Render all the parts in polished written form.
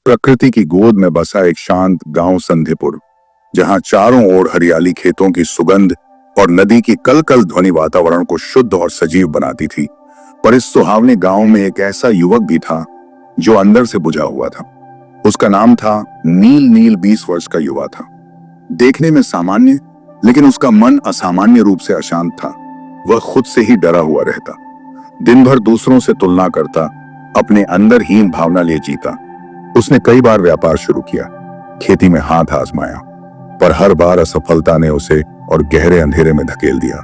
प्रकृति की गोद में बसा एक शांत गांव संधिपुर, जहां चारों ओर हरियाली, खेतों की सुगंध और नदी की कलकल ध्वनि वातावरण को शुद्ध और सजीव बनाती थी। पर इस सुहावने गांव में एक ऐसा युवक भी था जो अंदर से बुझा हुआ था। उसका नाम था नील। नील 20 वर्ष का युवा था, देखने में सामान्य, लेकिन उसका मन असामान्य रूप से अशांत था। वह खुद से ही डरा हुआ रहता, दिन भर दूसरों से तुलना करता, अपने अंदर हीन भावना लिए जीता। उसने कई बार व्यापार शुरू किया, खेती में हाथ आजमाया, पर हर बार असफलता ने उसे और गहरे अंधेरे में धकेल दिया।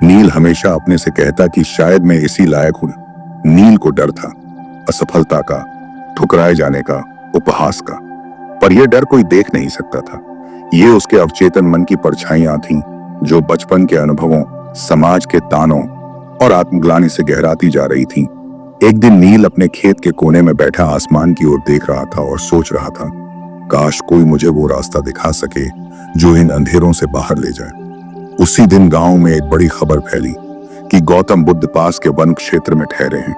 नील हमेशा अपने से कहता कि शायद मैं इसी लायक हूं। नील को डर था, असफलता का, ठुकराए जाने का, उपहास का। पर यह डर कोई देख नहीं सकता था। ये उसके अवचेतन मन की परछाइयां थीं, जो बचपन के अनुभवों, समाज के तानों और आत्मग्लानि से गहराती जा रही थीं। एक दिन नील अपने खेत के कोने में बैठा आसमान की ओर देख रहा था और सोच रहा था, काश कोई मुझे वो रास्ता दिखा सके जो इन अंधेरों से बाहर ले जाए। उसी दिन गांव में एक बड़ी खबर फैली कि गौतम बुद्ध पास के वन क्षेत्र में ठहरे हैं।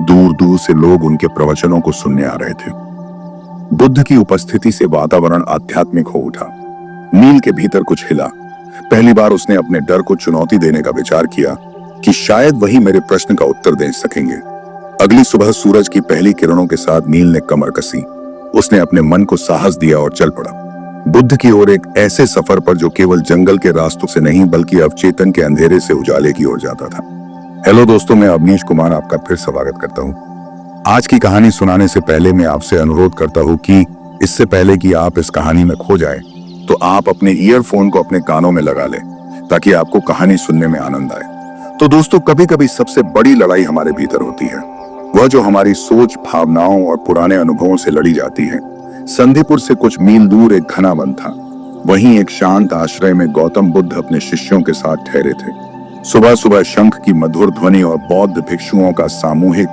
दूर दूर से लोग उनके प्रवचनों को सुनने आ रहे थे। बुद्ध की उपस्थिति से वातावरण आध्यात्मिक हो उठा। नील के भीतर कुछ हिला। पहली बार उसने अपने डर को चुनौती देने का विचार किया कि शायद वही मेरे प्रश्न का उत्तर दे सकेंगे। अगली सुबह सूरज की पहली किरणों के साथ नील ने कमर कसी। उसने अपने मन को साहस दिया और चल पड़ा, बुद्ध की ओर, एक ऐसे सफर पर जो केवल जंगल के रास्तों से नहीं बल्कि अवचेतन के अंधेरे से उजाले की ओर जाता था। हेलो दोस्तों, मैं अवनीश कुमार आपका फिर स्वागत करता हूँ। आज की कहानी सुनाने से पहले मैं आपसे अनुरोध करता हूँ कि इससे पहले कि आप इस कहानी में खो जाए, तो आप अपने ईयरफोन को अपने कानों में लगा लें, ताकि आपको कहानी सुनने में आनंद आए। तो दोस्तों, कभी कभी सबसे बड़ी लड़ाई हमारे भीतर होती है, वह जो हमारी सोच, भावनाओं और पुराने अनुभवों से लड़ी जाती है। संधिपुर से कुछ मील दूर एक घना वन था। वहीं एक शांत आश्रय में गौतम बुद्ध अपने शिष्यों के साथ ठहरे थे। सुबह सुबह शंख की मधुर ध्वनि और बौद्ध भिक्षुओं का सामूहिक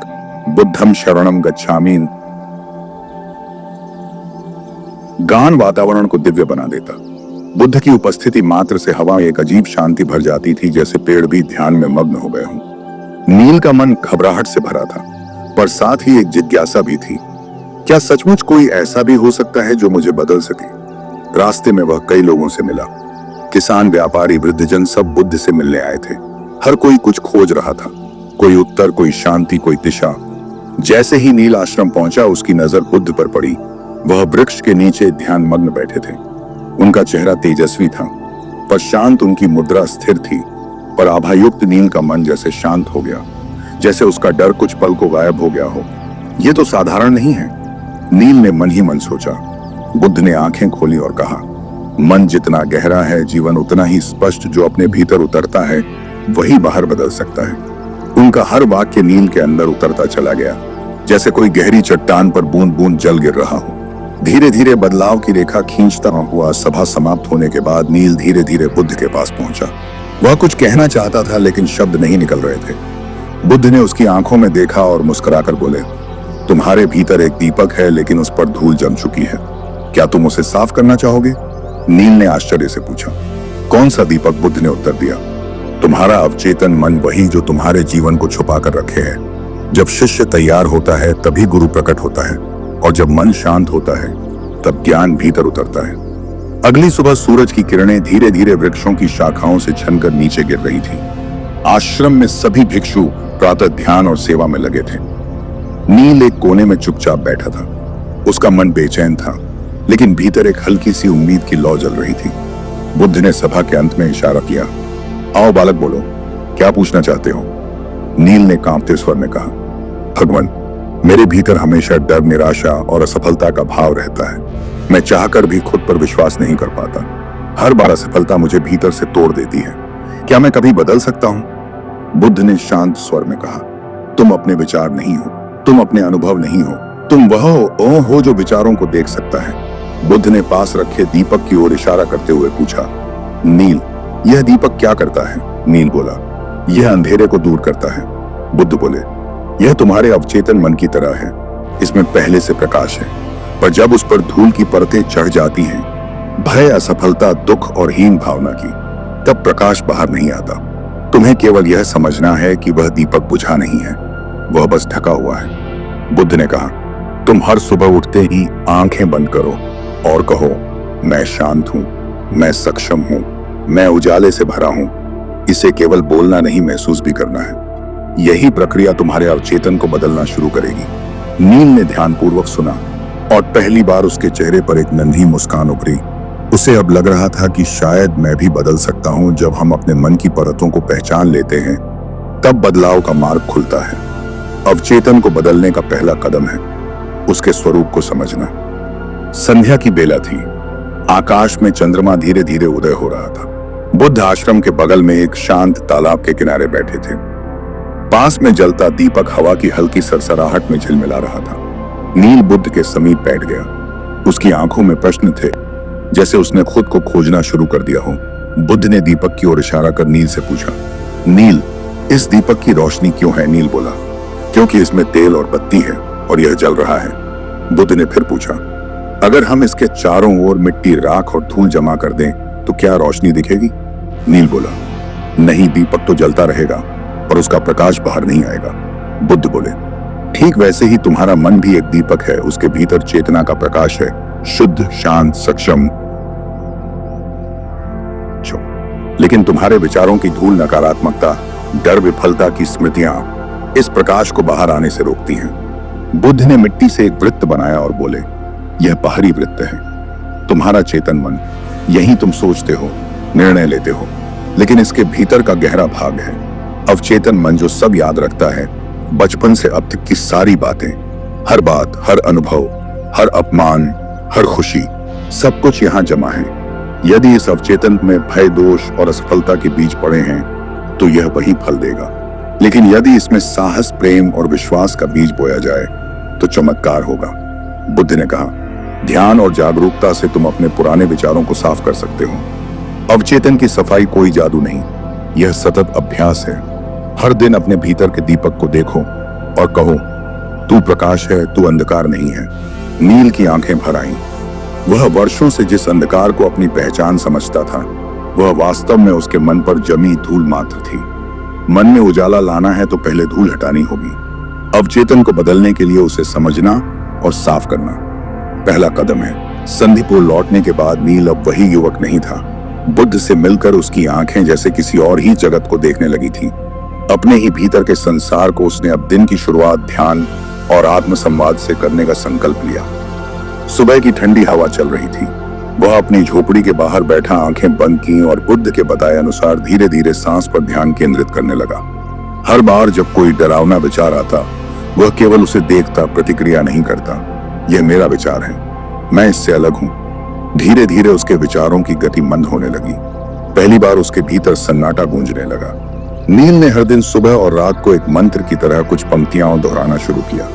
बुद्धम शरणम गच्छामि गान वातावरण को दिव्य बना देता। बुद्ध की उपस्थिति मात्र से हवा में एक अजीब शांति भर जाती थी, जैसे पेड़ भी ध्यान में मग्न हो गए हों। नील का मन घबराहट से भरा था, पर साथ ही एक जिज्ञासा भी थी। क्या सचमुच कोई ऐसा भी हो सकता है जो मुझे बदल सके? रास्ते में वह कई लोगों से मिला। किसान, व्यापारी, वृद्धजन, सब बुद्ध से मिलने आए थे। हर कोई कुछ खोज रहा था, कोई उत्तर, कोई शांति, कोई दिशा। जैसे ही नील आश्रम पहुंचा, उसकी नजर बुद्ध पर पड़ी। वह वृक्ष के नीचे ध्यान मग्न बैठे थे। उनका चेहरा तेजस्वी था, पर शांत। उनकी मुद्रा स्थिर थी, पर आभायुक्त नील का मन जैसे शांत हो गया, जैसे उसका डर कुछ पल को गायब हो गया हो। यह तो साधारण नहीं है, नील ने मन ही मन सोचा। बुद्ध ने आंखें खोली और कहा, मन जितना गहरा है, जीवन उतना ही स्पष्ट। जो अपने भीतर उतरता है वही बाहर बदल सकता है। उनका हर वाक्य नील के अंदर उतरता चला गया, जैसे कोई गहरी चट्टान पर बूंद बूंद जल गिर रहा हो। धीरे धीरे बदलाव की रेखा खींचता हुआ सभा समाप्त होने के बाद नील धीरे धीरे बुद्ध के पास पहुंचा। वह कुछ कहना चाहता था, लेकिन शब्द नहीं निकल रहे थे। बुद्ध ने उसकी आंखों में देखा और मुस्कुराकर बोले, तुम्हारे भीतर एक दीपक है, लेकिन उस पर धूल जम चुकी है। क्या तुम उसे साफ करना चाहोगे? नील ने आश्चर्य से पूछा। कौन सा दीपक? बुद्ध ने उत्तर दिया, तुम्हारा अवचेतन मन, वही जो तुम्हारे जीवन को छुपा कर रखे है। जब शिष्य तैयार होता है तभी गुरु प्रकट होता है, और जब मन शांत होता है तब ज्ञान भीतर उतरता है। अगली सुबह सूरज की किरणें धीरे धीरे वृक्षों की शाखाओं से छनकर नीचे गिर रही थी। आश्रम में सभी भिक्षु प्रातः ध्यान और सेवा में लगे थे। नील एक कोने में चुपचाप बैठा था। उसका मन बेचैन था, लेकिन भीतर एक हल्की सी उम्मीद की लौ जल रही थी। बुद्ध ने सभा के अंत में इशारा किया, आओ बालक, बोलो, क्या पूछना चाहते हो? नील ने कांपते स्वर में कहा, भगवान, मेरे भीतर हमेशा डर, निराशा और असफलता का भाव रहता है। मैं चाहकर भी खुद पर विश्वास नहीं कर पाता। हर बार असफलता मुझे भीतर से तोड़ देती है। क्या मैं कभी बदल सकता हूं? बुद्ध ने शांत स्वर में कहा, तुम अपने विचार नहीं हो, तुम अपने अनुभव नहीं हो, तुम वह हो जो विचारों को देख सकता है। बुद्ध ने पास रखे दीपक की ओर इशारा करते हुए पूछा, नील, यह दीपक क्या करता है? नील बोला, यह अंधेरे को दूर करता है। बुद्ध बोले, यह तुम्हारे अवचेतन मन की तरह है। इसमें पहले से प्रकाश है, पर जब उस पर धूल की परतें चढ़ जाती हैं, भय, असफलता, दुख और हीन भावना की, तब प्रकाश बाहर नहीं आता। तुम्हें केवल यह समझना है कि वह दीपक बुझा नहीं है, वह बस ढका हुआ है। बुद्ध ने कहा, तुम हर सुबह उठते ही आंखें बंद करो और कहो, मैं शांत हूं, मैं सक्षम हूं, मैं उजाले से भरा हूं। इसे केवल बोलना नहीं, महसूस भी करना है। यही प्रक्रिया तुम्हारे अवचेतन को बदलना शुरू करेगी। नील ने ध्यानपूर्वक सुना और पहली बार उसके चेहरे पर एक नन्ही मुस्कान उभरी। उसे अब लग रहा था कि शायद मैं भी बदल सकता हूं। जब हम अपने मन की परतों को पहचान लेते हैं, तब बदलाव का मार्ग खुलता है। अवचेतन को बदलने का पहला कदम है उसके स्वरूप को समझना। संध्या की बेला थी। आकाश में चंद्रमा धीरे धीरे उदय हो रहा था। बुद्ध आश्रम के बगल में एक शांत तालाब के किनारे बैठे थे। पास में जलता दीपक हवा की हल्की सरसराहट में झिलमिला रहा था। नील बुद्ध के समीप बैठ गया। उसकी आंखों में प्रश्न थे, जैसे उसने खुद को खोजना शुरू कर दिया हो। बुद्ध ने दीपक की ओर इशारा कर नील से पूछा, नील, इस दीपक की रोशनी क्यों है? नील बोला, क्योंकि इसमें तेल और बत्ती है और यह जल रहा है। बुद्ध ने फिर पूछा, अगर हम इसके चारों ओर मिट्टी, राख और धूल जमा कर दें तो क्या रोशनी दिखेगी? नील बोला, नहीं, दीपक तो जलता रहेगा और उसका प्रकाश बाहर नहीं आएगा। बुद्ध बोले, ठीक वैसे ही तुम्हारा मन भी एक दीपक है। उसके भीतर चेतना का प्रकाश है, शुद्ध, शांत, सक्षम। लेकिन तुम्हारे विचारों की धूल, नकारात्मकता, डर, विफलता की स्मृतियां इस प्रकाश को बाहर आने से रोकती हैं। बुद्ध ने मिट्टी से एक वृत्त बनाया और बोले, यह बाहरी वृत्त है, तुम्हारा चेतन मन। यही तुम सोचते हो, निर्णय लेते हो, लेकिन इसके भीतर का गहरा भाग है अवचेतन मन, जो सब याद रखता है, बचपन से अब तक की सारी बातें, हर बात, हर अनुभव, हर अपमान, हर खुशी, सब कुछ यहाँ जमा है। यदि इस अवचेतन में भय, दोष और असफलता के बीज पड़े हैं तो यह वही फल देगा। लेकिन यदि इसमें साहस, प्रेम और विश्वास का बीज बोया जाए तो चमत्कार होगा। बुद्ध ने कहा, ध्यान और जागरूकता से तुम अपने पुराने विचारों को साफ कर सकते हो। अवचेतन की सफाई कोई जादू नहीं, यह सतत अभ्यास है। हर दिन अपने भीतर के दीपक को देखो और कहो, तू प्रकाश है, तू अंधकार नहीं है। नील की आंखें भर आईं। वह वर्षों से जिस अंधकार को अपनी पहचान समझता था, वह वास्तव में उसके मन पर जमी धूल मात्र थी। मन में उजाला लाना है तो पहले धूल हटानी होगी। अवचेतन को बदलने के लिए उसे समझना और साफ करना पहला कदम है। संधिपुर लौटने के बाद नील अब वही युवक नहीं था। बुद्ध से मिलकर उसकी आंखें जैसे किसी और ही जगत को देखने लगी थी। अपने ही भीतर के संसार को उसने अब दिन की शुरुआत ध्यान और आत्म संवाद से करने का संकल्प लिया। सुबह की ठंडी हवा चल रही थी। वह अपनी झोपड़ी के बाहर बैठा आंखें बंद की और बुद्ध के बताए अनुसार धीरे धीरे सांस पर ध्यान केंद्रित करने लगा। हर बार जब कोई डरावना विचार आता, वह केवल उसे देखता, प्रतिक्रिया नहीं करता। यह मेरा विचार है, मैं इससे अलग हूं। धीरे धीरे उसके विचारों की गति मंद होने लगी। पहली बार उसके भीतर सन्नाटा गूंजने लगा। नील ने हर दिन सुबह और रात को एक मंत्र की तरह कुछ पंक्तियां दोहराना शुरू किया।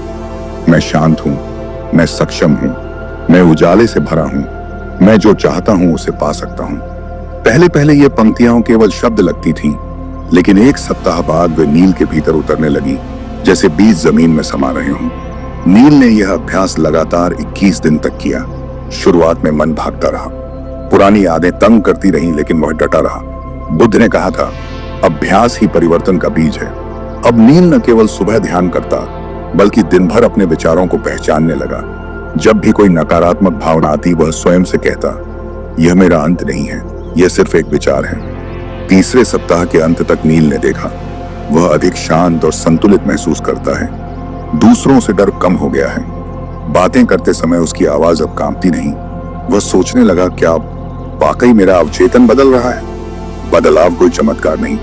मैं शांत हूं, मैं सक्षम हूं, मैं उजाले से भरा हूं, मैं जो चाहता हूं उसे पा सकता हूं। पहले पहले ये पंक्तियां केवल शब्द लगती थीं, लेकिन एक सप्ताह बाद वे नील के भीतर उतरने लगी, जैसे बीज जमीन में समा रहे हों। नील ने यह अभ्यास लगातार 21 दिन तक किया। शुरुआत में मन भागता रहा, पुरानी यादें तंग करती रहीं, लेकिन वह डटा रहा। बुद्ध ने कहा था, अभ्यास ही परिवर्तन का बीज है। अब नील न केवल सुबह ध्यान करता, बल्कि दिन भर अपने विचारों को पहचानने लगा। जब भी कोई नकारात्मक भावना आती, वह स्वयं से कहता, यह मेरा अंत नहीं है, यह सिर्फ एक विचार है। तीसरे सप्ताह के अंत तक नील ने देखा, वह अधिक शांत और संतुलित महसूस करता है। दूसरों से डर कम हो गया है। बातें करते समय उसकी आवाज अब कांपती नहीं। वह सोचने लगा, क्या वाकई मेरा अवचेतन बदल रहा है? बदलाव कोई चमत्कार नहीं,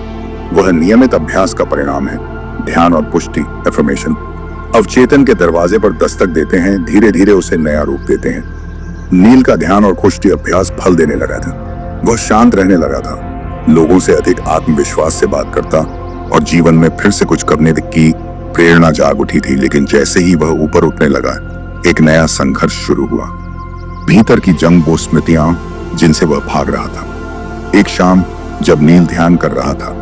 वह नियमित अभ्यास का परिणाम है। ध्यान और पुष्टि, एफर्मेशन, अवचेतन के दरवाजे पर दस्तक देते हैं, धीरे धीरे उसे नया रूप देते हैं। नील का ध्यान और पुष्टि अभ्यास फल देने लगा था। वह शांत रहने लगा था, लोगों से अधिक आत्मविश्वास से बात करता और जीवन में फिर से कुछ करने की प्रेरणा जाग उठी थी। लेकिन जैसे ही वह ऊपर उठने लगा, एक नया संघर्ष शुरू हुआ। भीतर की जंग, वो स्मृतियां जिनसे वह भाग रहा था। एक शाम जब नील ध्यान कर रहा था,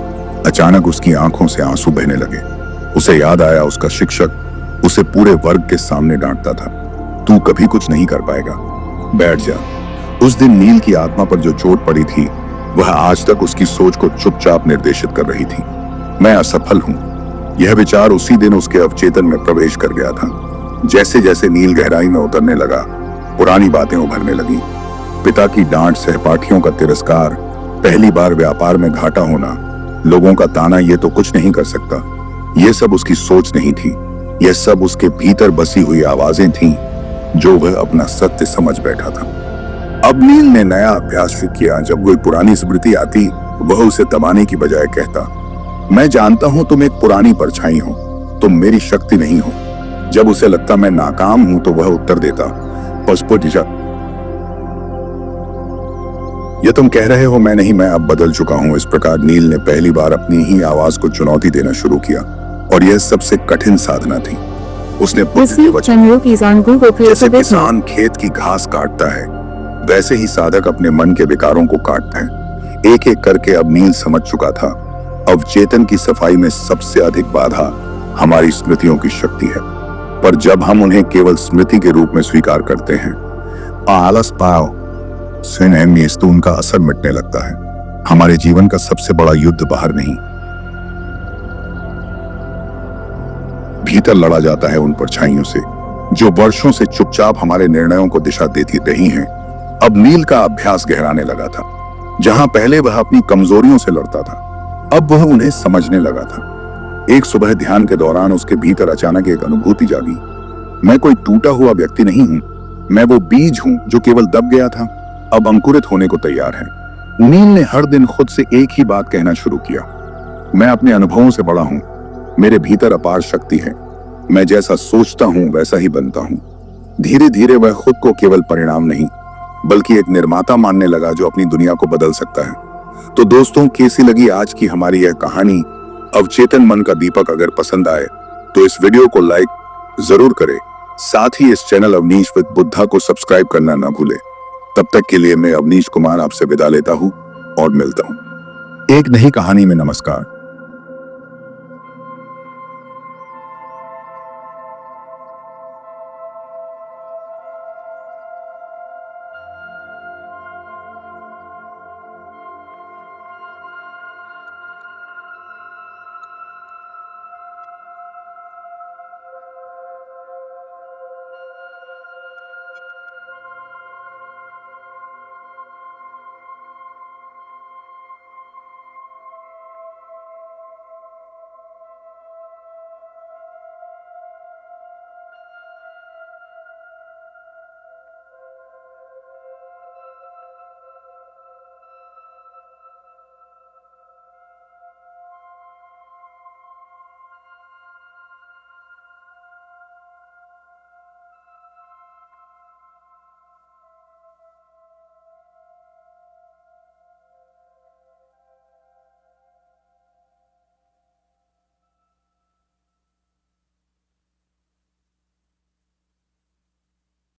अचानक उसकी आंखों से आंसू बहने लगे। उसे याद आया, उसका शिक्षक उसे पूरे वर्ग के सामने डांटता था, तू कभी कुछ नहीं कर पाएगा, बैठ जा। उस दिन नील की आत्मा पर जो चोट पड़ी थी, वह आज तक उसकी सोच को चुपचाप निर्देशित कर रही थी। मैं असफल हूं, यह विचार उसी दिन उसके अवचेतन में प्रवेश कर गया था। जैसे जैसे नील गहराई में उतरने लगा, पुरानी बातें उभरने लगी। पिता की डांट, सहपाठियों का तिरस्कार, पहली बार व्यापार में घाटा होना, लोगों का ताना, ये तो कुछ नहीं कर सकता। ये सब उसकी सोच नहीं थी, यह सब उसके भीतर बसी हुई आवाजें थीं जो वह अपना सत्य समझ बैठा था। अब नील ने नया अभ्यास शुरू किया। जब कोई पुरानी स्मृति आती, वह उसे दबाने की बजाय कहता, मैं जानता हूं तुम एक पुरानी परछाई हो, तुम मेरी शक्ति नहीं हो। जब उसे लगता मैं नाकाम हूं तो वह उत्तर देता, पसपुटिजा, ये तुम कह रहे हो, मैं नहीं, मैं अब बदल चुका हूं। इस प्रकार नील ने पहली बार अपनी ही आवाज को चुनौती देना शुरू किया, और यह सबसे कठिन साधना थी। उसने जैसे किसान खेत की घास काटता है, वैसे ही साधक अपने मन के विकारों को काटता है। एक एक करके अब नील समझ चुका था, अवचेतन की सफाई में सबसे अधिक बाधा हमारी स्मृतियों की शक्ति है। पर जब हम उन्हें केवल स्मृति के रूप में स्वीकार करते हैं, आलस पाओ तो उनका असर मिटने लगता है। हमारे जीवन का सबसे बड़ा युद्ध बाहर नहीं, भीतर लड़ा जाता है उन परछाइयों से जो वर्षों से चुपचाप हमारे निर्णयों को दिशा देती रही हैं। अब नील का अभ्यास गहराने लगा था। जहां पहले वह अपनी कमजोरियों से लड़ता था, अब वह उन्हें समझने लगा था। एक सुबह ध्यान के दौरान उसके भीतर अचानक एक अनुभूति जागी। मैं कोई टूटा हुआ व्यक्ति नहीं हूं, मैं वो बीज हूं जो केवल दब गया था, अब अंकुरित होने को तैयार है। नील ने हर दिन खुद से एक ही बात कहना शुरू किया, मैं अपने अनुभवों से बड़ा हूं, मेरे भीतर अपार शक्ति है, मैं जैसा सोचता हूं वैसा ही बनता हूं। धीरे धीरे वह खुद को केवल परिणाम नहीं बल्कि एक निर्माता मानने लगा जो अपनी दुनिया को बदल सकता है। तो दोस्तों, कैसी लगी आज की हमारी यह कहानी अवचेतन मन का दीपक? अगर पसंद आए तो इस वीडियो को लाइक जरूर करें, साथ ही इस चैनल अवनीश विद बुद्धा को सब्सक्राइब करना ना भूले। तब तक के लिए मैं अवनीश कुमार आपसे विदा लेता हूं और मिलता हूं एक नई कहानी में। नमस्कार।